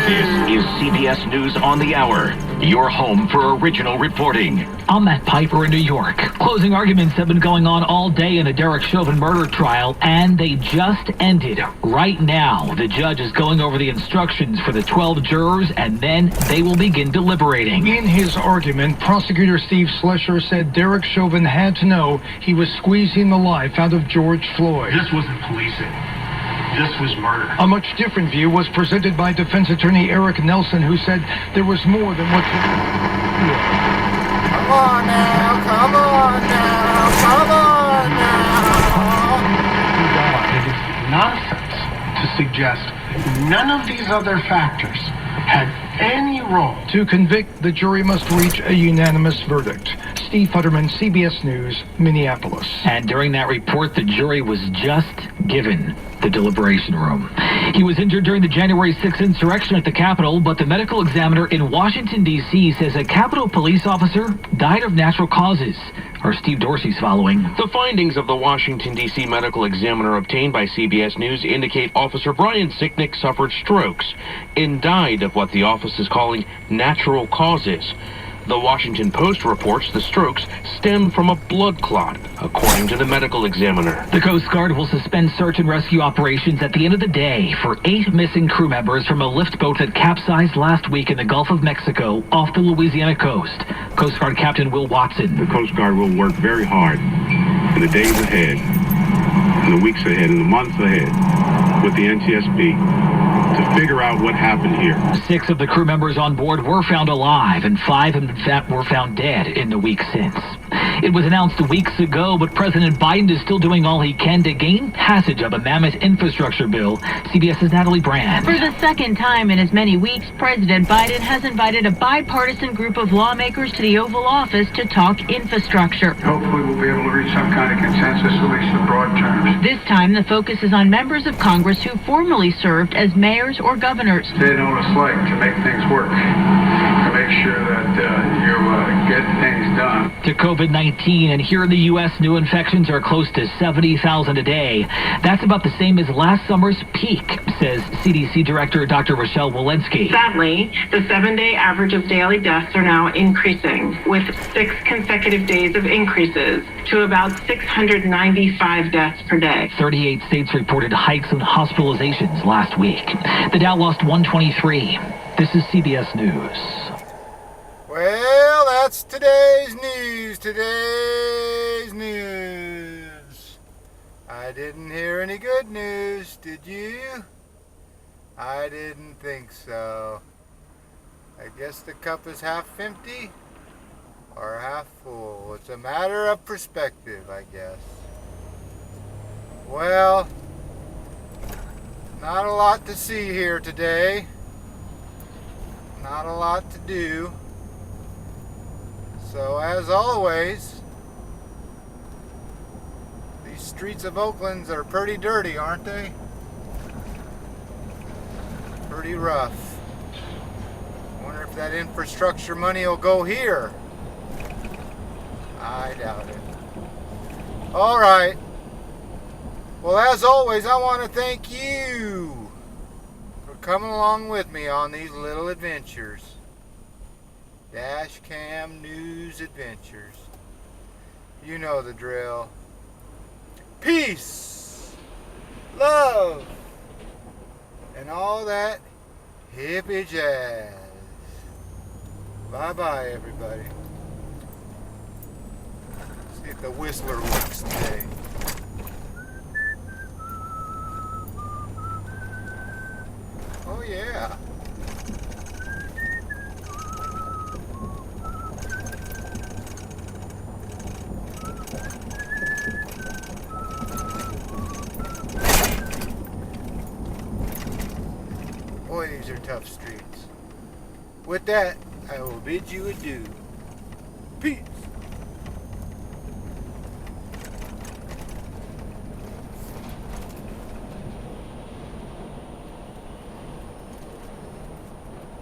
This is CBS News on the Hour, your home for original reporting. I'm Matt Piper in New York. Closing arguments have been going on all day in the Derek Chauvin murder trial, and they just ended. Right now, the judge is going over the instructions for the 12 jurors, and then they will begin deliberating. In his argument, prosecutor Steve Schlescher said Derek Chauvin had to know he was squeezing the life out of George Floyd. This wasn't policing. This was murder. A much different view was presented by defense attorney Eric Nelson, who said there was more than what... Come on now, come on now, come on now. It is nonsense to suggest none of these other factors had any role. To convict, the jury must reach a unanimous verdict. Steve Futterman, CBS News, Minneapolis. And during that report, the jury was just given the deliberation room. He was injured during the January 6th insurrection at the Capitol, but the medical examiner in Washington, D.C. says a Capitol police officer died of natural causes. Our Steve Dorsey's following. The findings of the Washington, D.C. medical examiner obtained by CBS News indicate Officer Brian Sicknick suffered strokes and died of what the office is calling natural causes. The Washington Post reports the strokes stemmed from a blood clot, according to the medical examiner. The Coast Guard will suspend search and rescue operations at the end of the day for 8 missing crew members from a lift boat that capsized last week in the Gulf of Mexico off the Louisiana coast. Coast Guard Captain Will Watson. The Coast Guard will work very hard in the days ahead, in the weeks ahead, in the months ahead with the NTSB to figure out what happened here. 6 of the crew members on board were found alive, and 5 in fact were found dead in the week since. It was announced weeks ago, but President Biden is still doing all he can to gain passage of a mammoth infrastructure bill. CBS's Natalie Brand. For the second time in as many weeks, President Biden has invited a bipartisan group of lawmakers to the Oval Office to talk infrastructure. Hopefully we'll be able to reach some kind of consensus, at least in broad terms. This time, the focus is on members of Congress who formerly served as mayors or governors. They know what it's like to make things work, to make sure that you get things done. To COVID-19, and here in the U.S., new infections are close to 70,000 a day. That's about the same as last summer's peak, says CDC Director Dr. Rochelle Walensky. Sadly, the 7-day average of daily deaths are now increasing, with 6 consecutive days of increases to about 695 deaths per day. 38 states reported hikes in hospitalizations last week. The Dow lost 123. This is CBS News. Well, that's today's news. I didn't hear any good news, did you? I didn't think so. I guess the cup is half empty or half full. It's a matter of perspective, I guess. Well, not a lot to see here today. Not a lot to do. So as always, these streets of Oakland are pretty dirty, aren't they? Pretty rough. Wonder if that infrastructure money will go here. I doubt it. All right. Well, as always, I want to thank you for coming along with me on these little adventures. Dashcam News Adventures. You know the drill. Peace, love, and all that hippie jazz. Bye-bye, everybody. See if the Whistler works today. Oh, yeah. Boy, these are tough streets. With that, I will bid you adieu. Peace.